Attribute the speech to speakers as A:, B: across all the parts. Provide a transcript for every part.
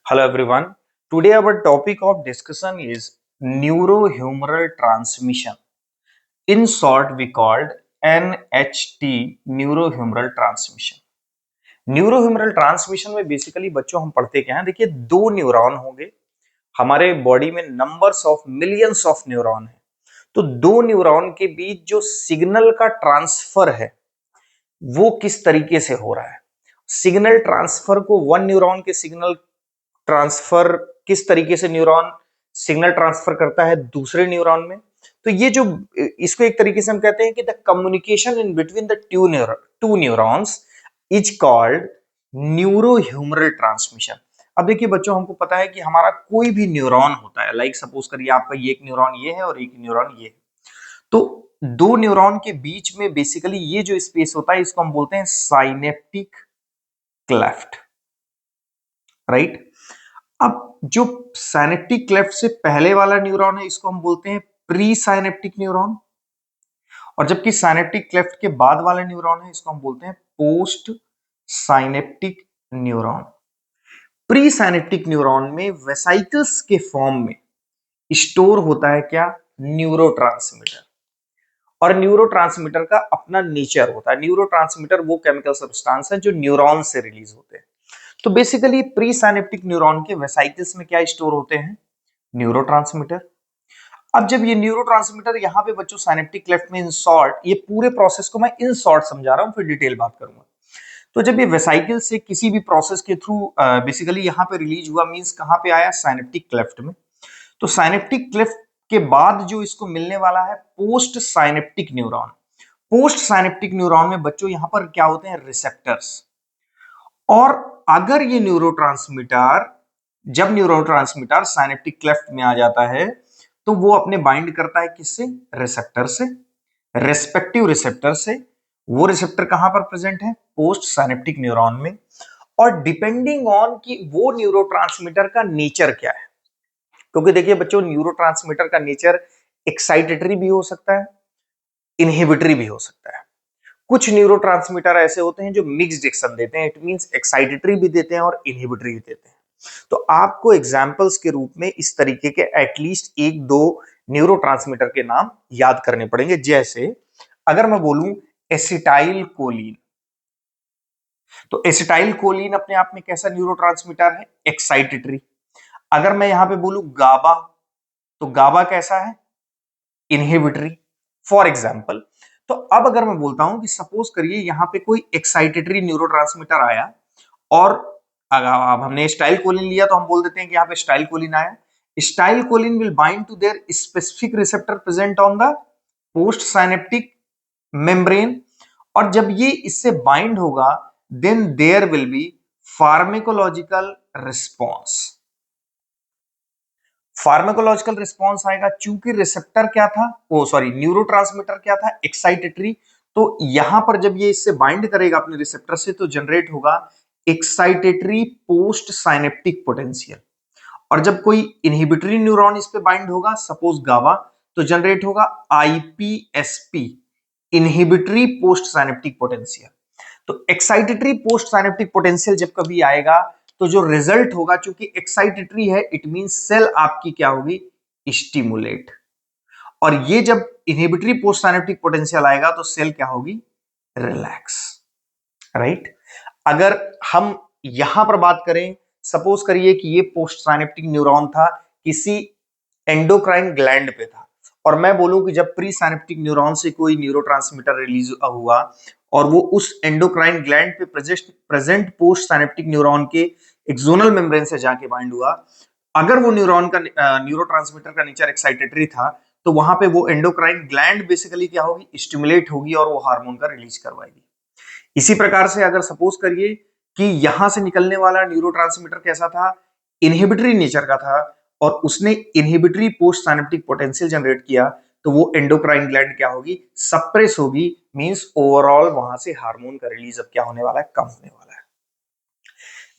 A: Hello everyone. Today our topic of discussion is neurohumoral transmission. In short, we called NHT neurohumoral transmission. Neurohumoral transmission में basically बच्चों हम पढ़ते क्या है, देखिए दो न्यूरॉन होंगे हमारे बॉडी में, numbers of millions of neuron है। तो दो न्यूरॉन के बीच जो सिग्नल का ट्रांसफर है वो किस तरीके से हो रहा है। सिग्नल ट्रांसफर को वन न्यूरॉन के सिग्नल ट्रांसफर किस तरीके से न्यूरॉन सिग्नल ट्रांसफर करता है दूसरे न्यूरॉन में। तो ये जो इसको एक तरीके से हम कहते हैं कि the communication in between the two neurons is called neurohumoral transmission. अब देखिए बच्चों, हमको पता है कि हमारा कोई भी न्यूरॉन होता है, लाइक सपोज करिए आपका ये एक न्यूरॉन ये है और एक न्यूरॉन ये है, तो दो न्यूरॉन के बीच में बेसिकली ये जो स्पेस होता है इसको हम बोलते हैं साइनेप्टिक क्लेफ्ट, राइट। अब जो साइनेप्टिक क्लेफ्ट से पहले वाला न्यूरॉन है इसको हम बोलते हैं प्री साइनेप्टिक न्यूरॉन, और जबकि साइनेप्टिक क्लेफ्ट के बाद वाला न्यूरॉन है इसको हम बोलते हैं post synaptic neuron. Pre synaptic neuron में वेसाइकल्स के फॉर्म में स्टोर होता है क्या, न्यूरोट्रांसमीटर। और न्यूरोट्रांसमीटर का अपना नेचर होता है। न्यूरोट्रांसमीटर वो केमिकल सब्सटेंस है जो न्यूरॉन से रिलीज होते हैं। तो बेसिकली प्री साइनेप्टिक न्यूरॉन के वेसाइकल्स में क्या स्टोर होते हैं, न्यूरोट्रांसमीटर। अब जब ये न्यूरोट्रांसमीटर यहाँ पे बच्चों साइनेप्टिक क्लेफ्ट में इन शॉर्ट, ये पूरे प्रोसेस को मैं इन शॉर्ट समझा रहा हूँ, फिर डिटेल बात करूंगा। तो जब ये वेसाइकल से किसी भी प्रोसेस के थ्रू बेसिकली यहाँ पे रिलीज हुआ, मींस कहाँ पे आया, साइनेप्टिक क्लेफ्ट में। तो साइनेप्टिक क्लेफ्ट के बाद जो इसको मिलने वाला है post synaptic neuron. Post synaptic neuron में बच्चों यहाँ पर क्या होते हैं, रिसेप्टर्स। और अगर ये न्यूरोट्रांसमीटर, जब न्यूरोट्रांसमीटर साइनेप्टिक क्लेफ्ट में आ जाता है तो वो अपने बाइंड करता है किससे, रिसेप्टर से, रेस्पेक्टिव रिसेप्टर से। वो रिसेप्टर कहां पर प्रेजेंट है, पोस्ट साइनेप्टिक न्यूरॉन में। और डिपेंडिंग ऑन कि वो न्यूरोट्रांसमीटर का नेचर क्या है, क्योंकि देखिए बच्चों न्यूरोट्रांसमीटर का नेचर एक्साइटेटरी भी हो सकता है, इनहिबिटरी भी हो सकता है। कुछ न्यूरोट्रांसमीटर ऐसे होते हैं जो मिक्स्ड एक्शन देते हैं, इट मींस एक्साइटेटरी भी देते हैं और इनहिबिटरी भी देते हैं। तो आपको एग्जांपल्स के रूप में इस तरीके के एटलीस्ट एक दो न्यूरोट्रांसमीटर के नाम याद करने पड़ेंगे। जैसे अगर मैं बोलूं एसिटाइल कोलिन, तो एसिटाइल कोलिन अपने आप में कैसा न्यूरोट्रांसमीटर है, एक्साइटेटरी। अगर मैं यहां पे बोलूं गाबा, तो गाबा कैसा है, इनहिबिटरी, फॉर एग्जाम्पल। तो अब अगर मैं बोलता हूं कि सपोज करिए यहां पे कोई एक्साइटेटरी न्यूरोट्रांसमीटर आया, और अब हमने स्टाइल कोलिन लिया तो हम बोल देते हैं कि यहां पे स्टाइल कोलिन आया। Acetylcholine will bind to their specific receptor present on the post synaptic membrane, और जब ये इससे बाइंड होगा then there will be pharmacological response. Pharmacological response आएगा, चूंकि रिसेप्टर क्या था, ओ सॉरी न्यूरोट्रांसमीटर क्या था, एक्साइटेटरी। तो यहां पर जब ये इससे बाइंड करेगा अपने रिसेप्टर से तो जनरेट होगा एक्साइटेटरी पोस्ट साइनेप्टिक पोटेंशियल। और जब कोई इनहिबिटरी न्यूरॉन इस पे बाइंड होगा, सपोज गावा, तो जनरेट होगा आईपीएसपी, इनहिबिटरी पोस्ट साइनेप्टिक पोटेंशियल। तो एक्साइटेटरी पोस्ट साइनेप्टिक पोटेंशियल जब कभी आएगा तो जो रिजल्ट होगा, चूंकि एक्साइटेटरी है इट मीन सेल आपकी क्या होगी, स्टिमुलेट। और ये जब इनहिबिटरी पोस्ट साइनेप्टिक पोटेंशियल आएगा तो सेल क्या होगी, रिलैक्स, राइट। अगर हम यहां पर बात करें, सपोज करिए कि ये पोस्ट साइनेप्टिक न्यूरॉन था, किसी एंडोक्राइन ग्लैंड पे था, और मैं बोलूं कि जब प्री साइनेप्टिक न्यूरॉन से कोई न्यूरोट्रांसमीटर रिलीज हुआ और वो उस एंडोक्राइन ग्लैंड पे प्रेजेंट पोस्ट साइनेप्टिक न्यूरॉन के एक्सोनल मेम्ब्रेन से जाके बाइंड हुआ, अगर वो न्यूरॉन का न्यूरोट्रांसमीटर का नेचर एक्साइटेटरी था तो वहां पे वो एंडोक्राइन ग्लैंड बेसिकली क्या होगी, स्टिमुलेट होगी और वो हार्मोन का रिलीज करवाएगी। इसी प्रकार से अगर सपोज करिए कि यहां से निकलने वाला न्यूरोट्रांसमीटर कैसा था, इनहिबिटरी नेचर का था, और उसने inhibitory post synaptic potential generate किया, तो वो एंडोक्राइन ग्लैंड क्या होगी, सप्रेस होगी, मींस ओवरऑल वहां से हार्मोन का रिलीज अब क्या होने वाला है, कम होने वाला है।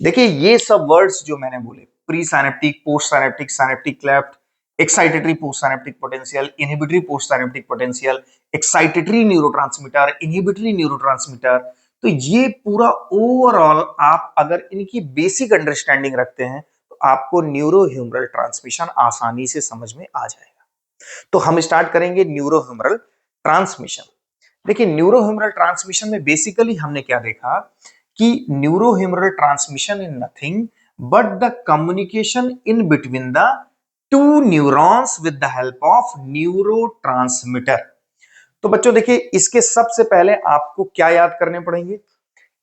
A: देखिए ये सब वर्ड्स जो मैंने बोले, pre synaptic, post synaptic, synaptic cleft, excitatory post synaptic potential, inhibitory post synaptic potential, excitatory neurotransmitter, inhibitory neurotransmitter, तो ये पूरा ओवरऑल आप अगर इनकी बेसिक अंडरस्टैंडिंग रखते हैं तो आपको न्यूरो ह्यूमरल ट्रांसमिशन आसानी से समझ में आ जाएगा। तो हम स्टार्ट करेंगे न्यूरो ह्यूमरल ट्रांसमिशन। देखिए, न्यूरो ह्यूमरल ट्रांसमिशन में बेसिकली हमने क्या देखा कि neuro humoral transmission is nothing but the communication in between the two neurons with the help of neurotransmitter. तो बच्चों देखिए, इसके सबसे पहले आपको क्या याद करने पड़ेंगे।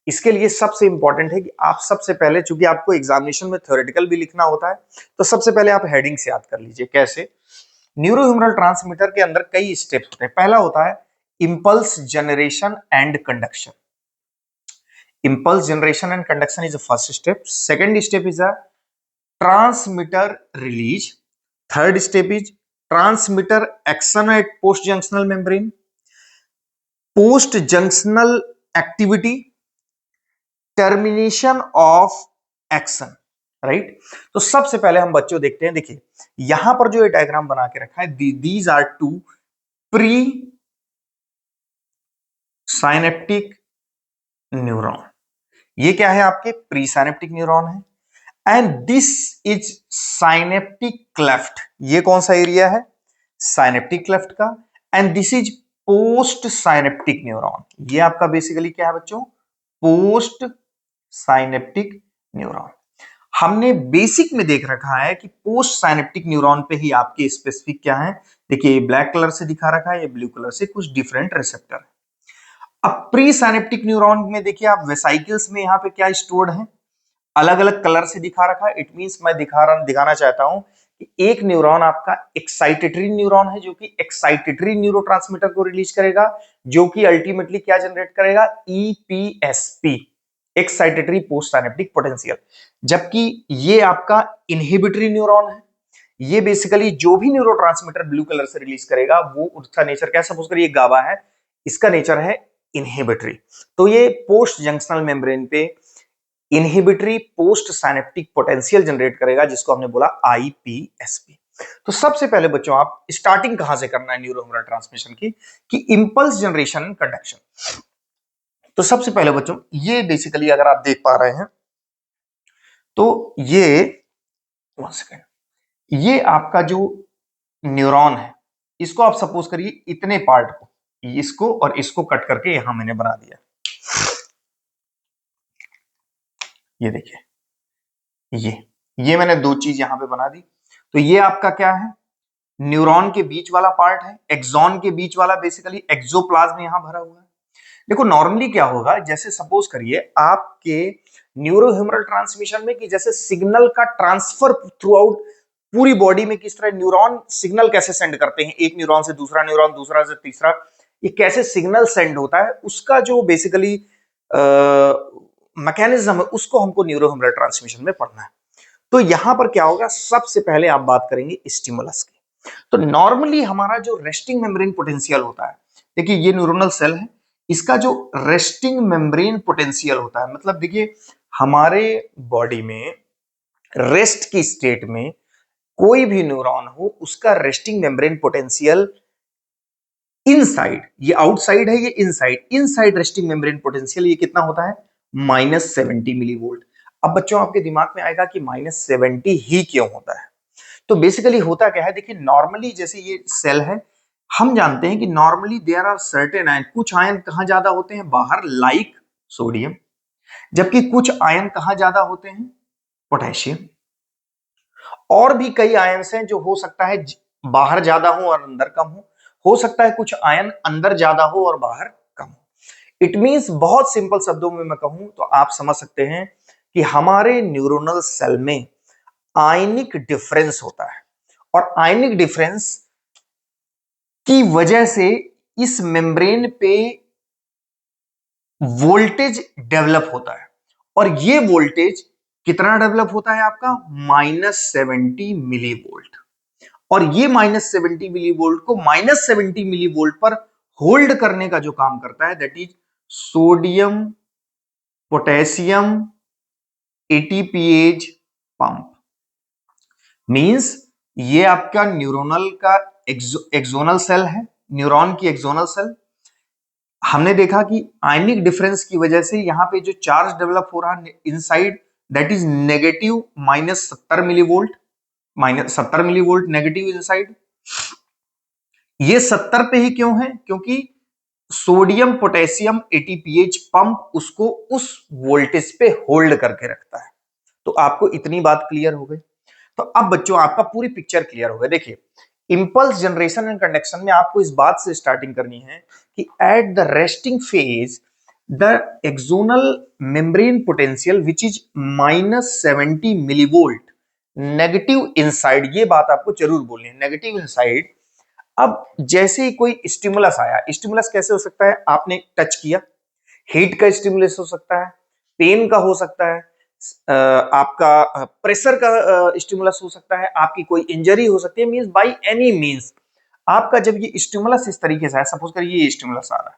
A: इसके लिए सबसे इंपॉर्टेंट है कि आप सबसे पहले, चूंकि आपको एग्जामिनेशन में थ्योरेटिकल भी लिखना होता है, तो सबसे पहले आप हेडिंग से याद कर लीजिए। कैसे? न्यूरो ह्यूमरल ट्रांसमीटर के अंदर कई स्टेप्स होते हैं। पहला होता है impulse generation and conduction. Impulse generation and conduction is the first step. Second step is a transmitter release. Third step is transmitter action at post-junctional membrane. Post-junctional activity, termination of action. Right? तो सबसे पहले हम बच्चों देखते हैं। देखिए, यहां पर जो ये डायग्राम बना के रखा है, these are two pre synaptic neuron. ये क्या है? आपके प्री साइनेप्टिक न्यूरॉन है। And this is synaptic cleft. ये कौन सा एरिया है? साइनेप्टिक क्लेफ्ट का। And this is post synaptic neuron. ये आपका बेसिकली क्या है बच्चों? Post synaptic neuron. हमने बेसिक में देख रखा है कि पोस्ट साइनेप्टिक न्यूरॉन पे ही आपके स्पेसिफिक क्या है। देखिए, ब्लैक कलर से दिखा रखा है, ये ब्लू कलर से कुछ डिफरेंट रिसेप्टर है। अब प्री साइनेप्टिक न्यूरॉन में देखिए आप, वेसाइकल्स में यहां पे क्या स्टोर्ड है, अलग अलग कलर से दिखा रखा है। इट मींस मैं दिखाना चाहता हूं कि एक न्यूरॉन आपका एक्साइटेटरी न्यूरॉन है, जो कि एक्साइटेटरी न्यूरोट्रांसमीटर को रिलीज करेगा, जो कि अल्टीमेटली क्या जनरेट करेगा? EPSP, excitatory post synaptic potential. जबकि ये आपका इनहिबिटरी न्यूरॉन है। ये बेसिकली जो भी न्यूरोट्रांसमीटर ब्लू कलर से रिलीज करेगा, वो उसका नेचर क्या? सपोज करिए गाबा है, इसका नेचर है इनहिबिटरी। तो ये पोस्ट जंक्शनल मेम्ब्रेन पे inhibitory post synaptic potential generate करेगा, जिसको हमने बोला आईपीएसपी। तो सबसे पहले बच्चों, आप स्टार्टिंग कहां से करना है न्यूरो ह्यूमरल ट्रांसमिशन की? कि इंपल्स जनरेशन एंड कंडक्शन। तो सबसे पहले बच्चों, ये बेसिकली अगर आप देख पा रहे हैं तो ये 1 सेकेंड, ये आपका जो न्यूरॉन है, इसको आप सपोज करिए इतने पार्ट को, इसको और इसको कट करके यहां मैंने बना दिया। ये देखिए, ये मैंने दो चीज यहां पे बना दी। तो ये आपका क्या है? न्यूरॉन के बीच वाला पार्ट है, एक्सॉन के बीच वाला बेसिकली एक्सोप्लाज्म यहां भरा हुआ है। देखो, नॉर्मली क्या होगा, जैसे सपोज करिए आपके न्यूरो ह्यूमरल ट्रांसमिशन में कि जैसे सिग्नल का ट्रांसफर थ्रू आउट पूरी बॉडी में किस तरह न्यूरॉन सिग्नल कैसे सेंड करते हैं, एक न्यूरॉन से दूसरा न्यूरॉन, दूसरा से तीसरा, ये कैसे सिग्नल सेंड होता है, उसका जो बेसिकली मैकेनिज्म है, उसको हमको न्यूरो ह्यूमरल ट्रांसमिशन में पढ़ना है। तो यहां पर क्या होगा, सबसे पहले आप बात करेंगे स्टिमुलस की। तो नॉर्मली हमारा जो रेस्टिंग मेम्ब्रेन पोटेंशियल होता है, देखिए ये न्यूरोनल सेल है, इसका जो रेस्टिंग मेम्ब्रेन पोटेंशियल होता है, मतलब देखिए हमारे बॉडी में रेस्ट की स्टेट में कोई भी न्यूरॉन हो, उसका रेस्टिंग मेम्ब्रेन पोटेंशियल इनसाइड, ये आउटसाइड है, ये inside, inside resting membrane potential ये कितना होता है? -70 मिली वोल्ट। अब बच्चों आपके दिमाग में आएगा कि -70 ही क्यों होता है? तो बेसिकली होता क्या है, देखिए नॉर्मली जैसे ये सेल है, हम जानते हैं कि normally there are certain ion, कुछ आयन कहां ज्यादा होते हैं? बाहर, लाइक सोडियम। जबकि कुछ आयन कहां ज्यादा होते हैं? पोटेशियम। और भी कई आयन्स हैं जो हो सकता है बाहर ज्यादा हो और अंदर कम हो सकता है कुछ आयन अंदर ज्यादा हो और बाहर कम हो। इट मींस, बहुत सिंपल शब्दों में मैं कहूं तो आप समझ सकते हैं कि हमारे न्यूरोनल सेल में आयनिक डिफरेंस होता है, और आयनिक डिफरेंस की वजह से इस मेम्ब्रेन पे वोल्टेज डेवलप होता है। और ये वोल्टेज कितना डेवलप होता है आपका? -70 मिली वोल्ट। और ये -70 मिली वोल्ट को -70 मिली वोल्ट पर होल्ड करने का जो काम करता है, that is sodium potassium ATPase pump. Means ये आपका न्यूरोनल का एक्सोनल सेल है, न्यूरॉन की एक्सोनल सेल। हमने देखा कि आयनिक डिफरेंस की वजह से यहां पे जो चार्ज डेवलप हो रहा है inside that is negative -70 millivolt, -70 millivolt negative inside. ये 70 पे ही क्यों है? क्योंकि सोडियम पोटेशियम एटीपीएच पंप उसको उस वोल्टेज पे होल्ड करके रखता है। तो आपको इतनी बात क्लियर हो गई। तो अब बच्चों आपका पूरी पिक्चर क्लियर हो गई। देखिए, इंपल्स जनरेशन एंड कंडक्शन में आपको इस बात से स्टार्टिंग करनी है कि at the resting phase the axonal membrane potential which is -70 millivolt negative inside. ये बात आपको जरूर बोलनी है, नेगेटिव इनसाइड। अब जैसे ही कोई स्टिमुलस आया, स्टिमुलस कैसे हो सकता है? आपने टच किया, हीट का स्टिमुलस हो सकता है, पेन का हो सकता है, आपका प्रेशर का स्टिमुलस हो सकता है, आपकी कोई इंजरी हो सकती है, मींस बाय एनी मींस आपका जब ये स्टिमुलस इस तरीके से है, सपोज करिए ये स्टिमुलस आ रहा है,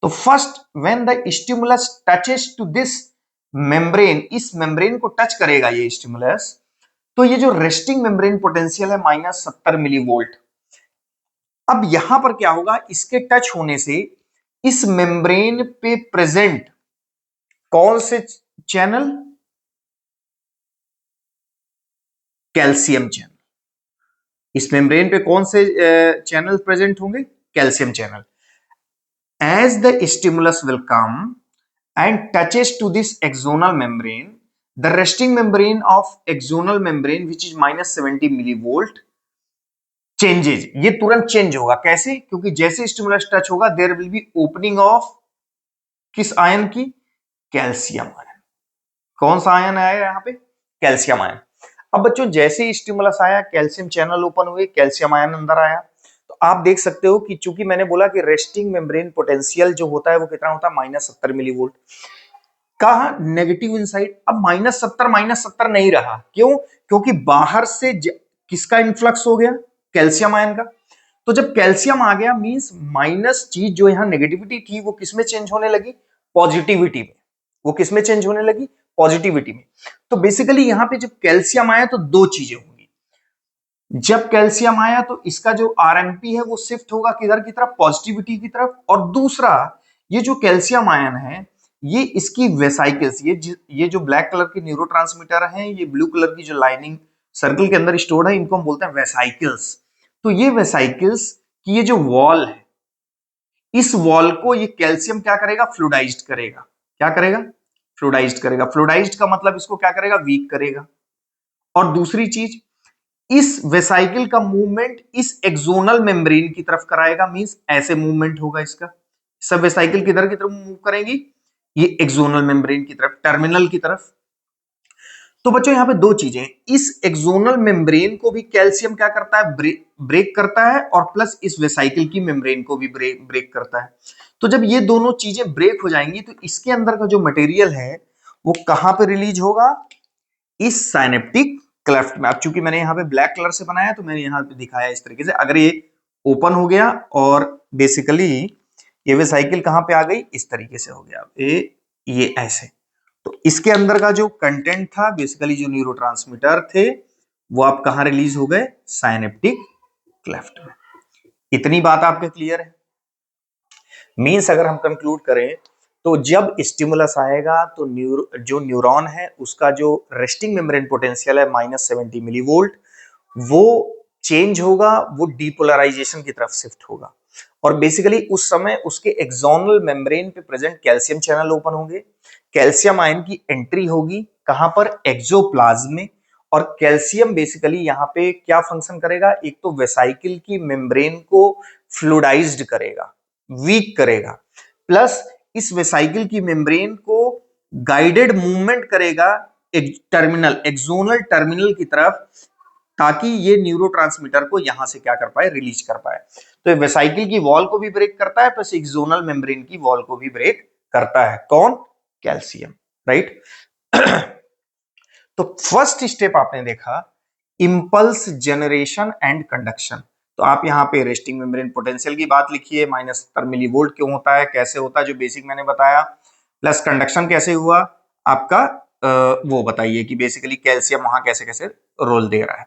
A: तो first when the stimulus touches to this membrane, इस मेम्ब्रेन को टच करेगा ये स्टिमुलस, तो ये जो रेस्टिंग मेम्ब्रेन पोटेंशियल है -70 मिलीवोल्ट। अब यहां पर क्या होगा? इसके टच होने से इस मेम्ब्रेन पे प्रेजेंट कौन से चैनल? Calcium channel. इस मेम्ब्रेन पे कौन से चैनल प्रेजेंट होंगे? Calcium channel. As the stimulus will come and touches to this axonal membrane, the resting membrane of axonal membrane which is -70 millivolt changes। ये तुरंत चेंज होगा। कैसे? क्योंकि जैसे स्टिमुलस टच होगा there will be opening of किस ion की? Calcium ion. कौन सा आयन आया यहाँ पे? Calcium ion. अब बच्चों जैसे स्टिमुलस आया, कैल्शियम चैनल ओपन हुए, कैल्शियम आयन अंदर आया, तो आप देख सकते हो कि चूंकि मैंने बोला कि रेस्टिंग मेम्ब्रेन पोटेंशियल जो होता है वो कितना होता है? -70 मिलीवोल्ट। कहा नेगेटिव इनसाइड। अब -70 नहीं रहा, क्यों? क्योंकि बाहर से किसका इन्फ्लक्स हो गया? कैल्शियम आयन का। तो जब कैल्शियम आ गया मींस माइनस चीज जो यहां नेगेटिविटी थी वो किसमें चेंज होने लगी? पॉजिटिविटी में। वो किसमें चेंज होने लगी? पॉजिटिविटी में। तो बेसिकली यहां पे जब कैल्शियम आया तो दो चीजें होंगी। जब कैल्शियम आया तो इसका जो आरएमपी है वो शिफ्ट होगा किधर की तरफ? पॉजिटिविटी की तरफ। और दूसरा, ये जो कैल्शियम आयन है ये इसकी वेसाइकल्स, ये जो ब्लैक कलर के न्यूरोट्रांसमीटर हैं, ये ब्लू कलर की जो लाइनिंग सर्कल के अंदर स्टोर्ड है, इनको हम बोलते हैं वेसाइकल्स। तो ये वेसाइकल्स की ये जो वॉल है, इस वॉल को ये कैल्शियम क्या करेगा? फ्लूइडाइज्ड करेगा। क्या करेगा? फ्लूइडाइज्ड करेगा। फ्लूइडाइज्ड का मतलब इसको क्या करेगा? वीक करेगा। और दूसरी चीज, इस वेसाइकल का मूवमेंट इस एक्सोनल मेम्ब्रेन की तरफ कराएगा, मींस ऐसे मूवमेंट होगा इसका। सब वेसाइकल किधर की तरफ मूव करेंगी? ये एक्सोनल मेम्ब्रेन की तरफ, टर्मिनल की तरफ। तो बच्चों यहां पे दो चीजें, इस एक्सोनल मेम्ब्रेन को भी कैल्शियम क्या करता है? ब्रेक करता है, और प्लस इस वेसाइकल की मेम्ब्रेन को भी ब्रेक करता है। तो जब ये दोनों चीजें ब्रेक हो जाएंगी तो इसके अंदर का जो मटेरियल है वो कहां पे रिलीज होगा? इस साइनेप्टिक क्लेफ्ट में। अब चूंकि मैंने यहाँ पे ब्लैक कलर से बनाया तो मैंने यहाँ पे दिखाया इस तरीके से। अगर ये ओपन हो गया और बेसिकली ये वेसाइकल कहां पे आ गई? इस तरीके से हो गया ये ऐसे। तो इसके अंदर का जो कंटेंट था, बेसिकली जो न्यूरोट्रांसमीटर थे, वो आप कहां रिलीज हो गए? साइनेप्टिक क्लेफ्ट में। इतनी बात आपके क्लियर है? मींस अगर हम कंक्लूड करें तो जब स्टिमुलस आएगा तो जो न्यूरॉन है उसका जो रेस्टिंग मेम्ब्रेन पोटेंशियल है -70 मिलीवोल्ट, वो चेंज होगा, वो डीपोलराइजेशन की तरफ शिफ्ट होगा। और बेसिकली उस समय उसके एक्सोनल मेम्ब्रेन पे प्रेजेंट कैल्शियम चैनल ओपन होंगे, कैल्शियम आयन की एंट्री होगी कहां पर? एक्सोप्लाज्म में। और कैल्शियम बेसिकली यहां पे क्या फंक्शन करेगा? एक तो वेसाइकल की मेम्ब्रेन को फ्लूइडाइज्ड करेगा, वीक करेगा, प्लस इस वेसाइकल की मेम्ब्रेन को गाइडेड मूवमेंट करेगा टर्मिनल, एक्सोनल टर्मिनल की तरफ, ताकि ये न्यूरोट्रांसमीटर को यहां से क्या कर पाए? रिलीज कर पाए। तो वेसाइकल की वॉल को भी ब्रेक करता है, प्लस एक्सोनल मेम्ब्रेन की वॉल को भी ब्रेक करता है। कौन? Calcium, right. तो फर्स्ट स्टेप आपने देखा इंपल्स जनरेशन एंड कंडक्शन। तो आप यहाँ पे रेस्टिंग मेम्ब्रेन पोटेंशियल की बात लिखिए, -70 मिलीवोल्ट क्यों होता है, कैसे होता है, जो बेसिक मैंने बताया, प्लस कंडक्शन कैसे हुआ आपका, वो बताइए कि बेसिकली कैल्शियम वहां कैसे कैसे रोल दे रहा है।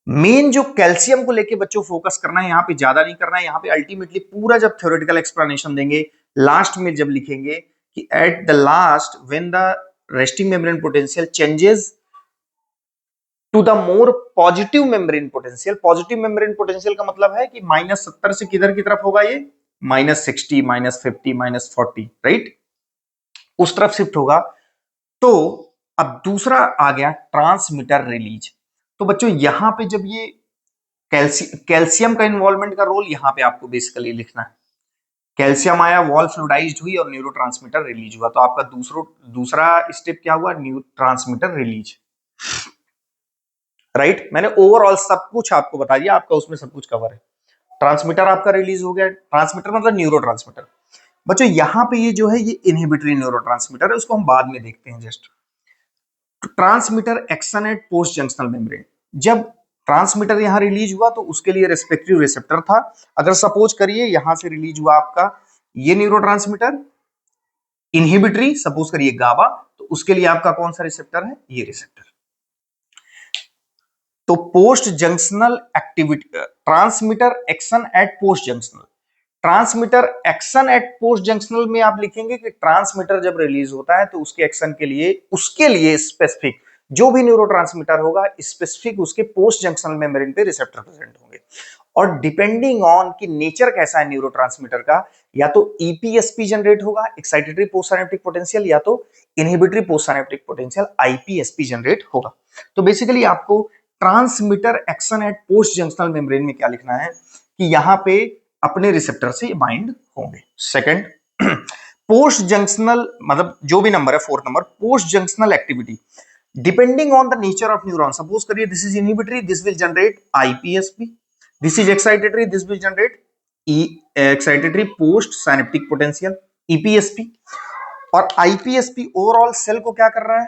A: मेन जो कैल्शियम को लेके बच्चों फोकस करना है, यहाँ पे ज्यादा नहीं करना है। यहाँ पे अल्टीमेटली पूरा जब थ्योरेटिकल एक्सप्लेनेशन देंगे, लास्ट में जब लिखेंगे कि at the last when the resting membrane potential changes to the more positive membrane potential. Positive membrane potential का मतलब है कि -70 से किधर की तरफ होगा, ये -60, -50, -40, राइट, उस तरफ शिफ्ट होगा। तो अब दूसरा आ गया ट्रांसमीटर रिलीज। तो बच्चों यहां पे जब ये कैल्शियम का इन्वॉल्वमेंट का रोल यहां पे आपको बेसिकली लिखना है। कैल्शियम आया, वॉल फ्लूइडाइज्ड हुई और न्यूरोट्रांसमीटर रिलीज हुआ। तो आपका दूसरा स्टेप क्या हुआ, न्यू ट्रांसमीटर रिलीज, राइट। मैंने ओवरऑल सब कुछ आपको बता दिया, आपका उसमें सब कुछ कवर है। ट्रांसमीटर आपका रिलीज हो गया, ट्रांसमीटर मतलब न्यूरोट्रांसमीटर। बच्चों यहां पे ये जो है ये इनहिबिटरी न्यूरोट्रांसमीटर है, उसको हम बाद में देखते हैं। Just transmitter action at post junctional membrane. जब ट्रांसमीटर यहां रिलीज हुआ तो उसके लिए रेस्पेक्टिव रिसेप्टर था। अगर सपोज करिए यहां से रिलीज हुआ आपका ये न्यूरोट्रांसमीटर इनहिबिटरी, सपोज करिए गाबा, तो उसके लिए आपका कौन सा रिसेप्टर है, ये रिसेप्टर। तो post junctional activity, transmitter action at post junctional. Transmitter action at post junctional में आप लिखेंगे कि ट्रांसमीटर जब रिलीज होता है तो उसके एक्शन के लिए, उसके लिए स्पेसिफिक जो भी न्यूरोट्रांसमीटर होगा स्पेसिफिक उसके पोस्ट जंक्शनल मेम्ब्रेन पे रिसेप्टर प्रेजेंट होंगे। और डिपेंडिंग ऑन कि नेचर कैसा है न्यूरोट्रांसमीटर का, या तो ईपीएसपी जनरेट होगा एक्साइटेटरी पोस्ट सिनेप्टिक पोटेंशियल, या तो inhibitory post synaptic potential IPSP generate होगा। तो बेसिकली आपको transmitter action at post junctional membrane में क्या लिखना है कि यहां पे अपने रिसेप्टर से बाइंड होंगे। सेकंड, पोस्ट जंक्शनल मतलब जो भी नंबर है, fourth number, post junctional activity depending on the nature of neuron. Suppose करिए this is inhibitory, this will generate IPSP, this is excitatory, this will generate excitatory post synaptic potential EPSP. और IPSP overall cell को क्या कर रहा है,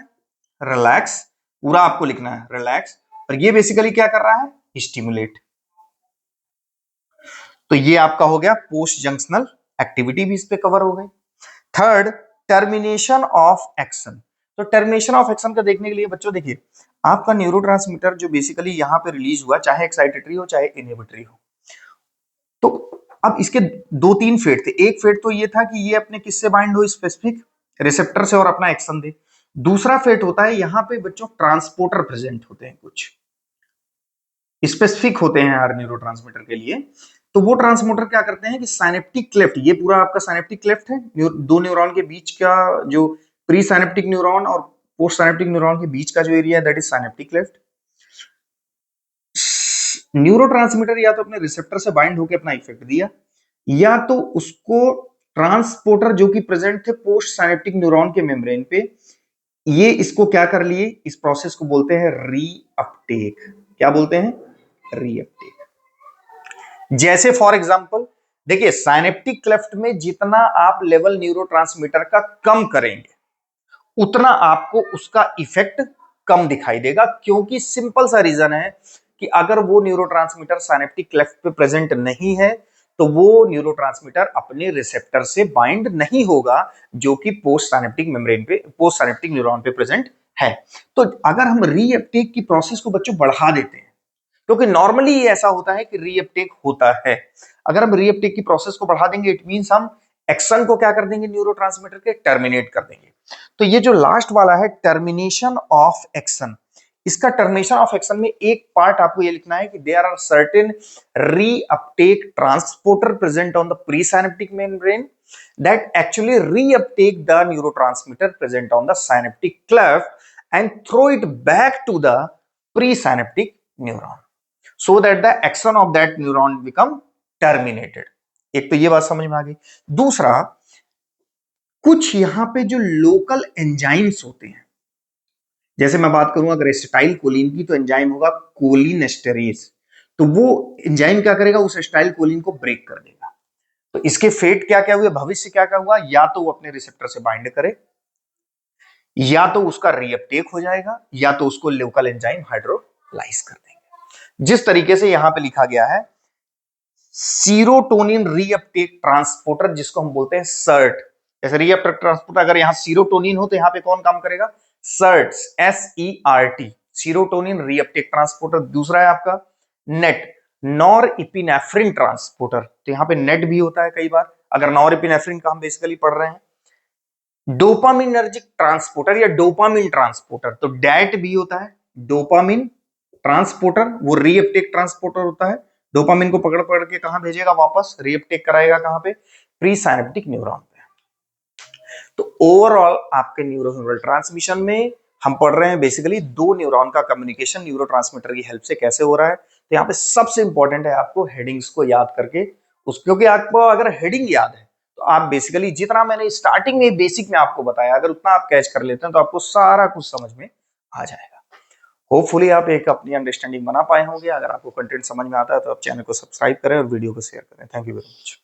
A: relax, पूरा आपको लिखना है रिलैक्स, और ये बेसिकली क्या कर रहा है, स्टिमुलेट। तो ये आपका हो गया पोस्ट जंक्शनल एक्टिविटी, भी इस पे कवर हो गई। Third, termination of action. तो टर्मिनेशन ऑफ एक्शन का देखने के लिए बच्चों देखिए, आपका न्यूरोट्रांसमीटर जो बेसिकली यहां पे रिलीज हुआ, चाहे एक्साइटेटरी हो चाहे इनहिबिटरी हो, तो अब इसके दो तीन फेट थे। एक फेट तो ये था कि ये अपने किससे बाइंड हो, स्पेसिफिक रिसेप्टर से, और अपना एक्शन दे। दूसरा फेट होता है यहां पे बच्चों ट्रांसपोर्टर प्रेजेंट होते हैं, कुछ स्पेसिफिक होते हैं हर न्यूरोट्रांसमीटर के लिए। तो वो ट्रांसपोर्टर क्या करते हैं कि साइनेप्टिक क्लेफ्ट, ये पूरा आपका साइनेप्टिक क्लेफ्ट है, दो न्यूरॉन के बीच का जो प्री साइनेप्टिक न्यूरॉन और पोस्ट साइनेप्टिक न्यूरॉन के बीच का जो एरिया है that is synaptic cleft. Neurotransmitter या तो अपने रिसेप्टर से बाइंड होकर अपना इफेक्ट दिया, या तो उसको ट्रांसपोर्टर जो कि प्रेजेंट थे पोस्ट साइनेप्टिक न्यूरॉन के मेम्ब्रेन पे, ये इसको क्या कर लिए, इस प्रोसेस को बोलते हैं रीअपटेक। क्या बोलते हैं, रीअपटेक। जैसे फॉर एग्जांपल देखिए, साइनेप्टिक क्लेफ्ट में जितना आप लेवल न्यूरोट्रांसमीटर का कम करेंगे उतना आपको उसका इफेक्ट कम दिखाई देगा, क्योंकि सिंपल सा रीजन है कि अगर वो न्यूरोट्रांसमीटर साइनेप्टिक क्लेफ्ट पे प्रेजेंट नहीं है तो वो न्यूरोट्रांसमीटर अपने रिसेप्टर से बाइंड नहीं होगा जो कि पोस्ट साइनेप्टिक मेम्ब्रेन पे, पोस्ट साइनेप्टिक न्यूरॉन पे प्रेजेंट है। तो अगर हम रीअपटेक की प्रोसेस को बच्चों बढ़ा देते हैं, क्योंकि नॉर्मली ऐसा होता है कि रीअपटेक होता है, अगर हम रीअपटेक की प्रोसेस को बढ़ा देंगे इट मींस हम एक्शन को क्या कर देंगे, न्यूरोट्रांसमीटर के टर्मिनेट कर देंगे। तो ये जो लास्ट वाला है टर्मिनेशन ऑफ एक्शन, इसका टर्मिनेशन ऑफ एक्शन में एक पार्ट आपको ये लिखना है कि there are certain reuptake transporter present on the presynaptic membrane that actually reuptake the neurotransmitter present on the synaptic cleft and throw it back to the presynaptic neuron so that the action of that neuron become terminated। एक तो ये बात समझ में आ गई। दूसरा, कुछ यहां पे जो लोकल एंजाइम्स होते हैं, जैसे मैं बात करूं अगर एसिटाइल कोलिन की, तो एंजाइम होगा कोलिन एस्टेरेज। तो वो एंजाइम क्या करेगा, उस एसिटाइल कोलिन को ब्रेक कर देगा। तो इसके फेट क्या क्या हुए, भविष्य क्या क्या हुआ, या तो वो अपने रिसेप्टर से बाइंड करे, या तो उसका रीअपटेक हो जाएगा, या तो उसको लोकल एंजाइम हाइड्रोलाइज कर देंगे। जिस तरीके से यहां पे लिखा गया है सीरोटोनिन रीअपटेक ट्रांसपोर्टर, जिसको हम बोलते हैं सर्ट। जैसे रीअपटेक ट्रांसपोर्टर, अगर यहां सीरोटोनिन हो तो यहां पे कौन काम करेगा, SERT, SERT, serotonin reuptake transporter. दूसरा है आपका नेट, नॉर इपिनेफ्रिन ट्रांसपोर्टर। तो यहां पे नेट भी होता है कई बार, अगर नॉर इपिनेफ्रिन का हम बेसिकली पढ़ रहे हैं। डोपामिनर्जिक ट्रांसपोर्टर या डोपामिन ट्रांसपोर्टर, तो डैट बी होता है डोपामिन ट्रांसपोर्टर, वो रीअपटेक ट्रांसपोर्टर होता है। डोपामिन को पकड़ पकड़ के कहां भेजेगा, वापस रीअपटेक कराएगा कहां पे, प्री साइनेप्टिक न्यूरॉन पे। तो ओवरऑल आपके न्यूरोह्यूमरल ट्रांसमिशन में हम पढ़ रहे हैं बेसिकली दो न्यूरॉन का कम्युनिकेशन न्यूरोट्रांसमीटर की हेल्प से कैसे हो रहा है। तो यहाँ पे सबसे इंपॉर्टेंट है आपको हेडिंग्स को याद करके उस, क्योंकि आपको अगर हेडिंग याद है तो आप बेसिकली जितना मैंने स्टार्टिंग में बेसिक में आपको बताया अगर उतना आप कैच कर लेते हैं तो आपको सारा कुछ समझ में आ जाएगा। होपफुली आप एक अपनी अंडरस्टैंडिंग बना पाए होंगे। अगर आपको कंटेंट समझ में आता है तो आप चैनल को सब्सक्राइब करें और वीडियो को शेयर करें। Thank you very much.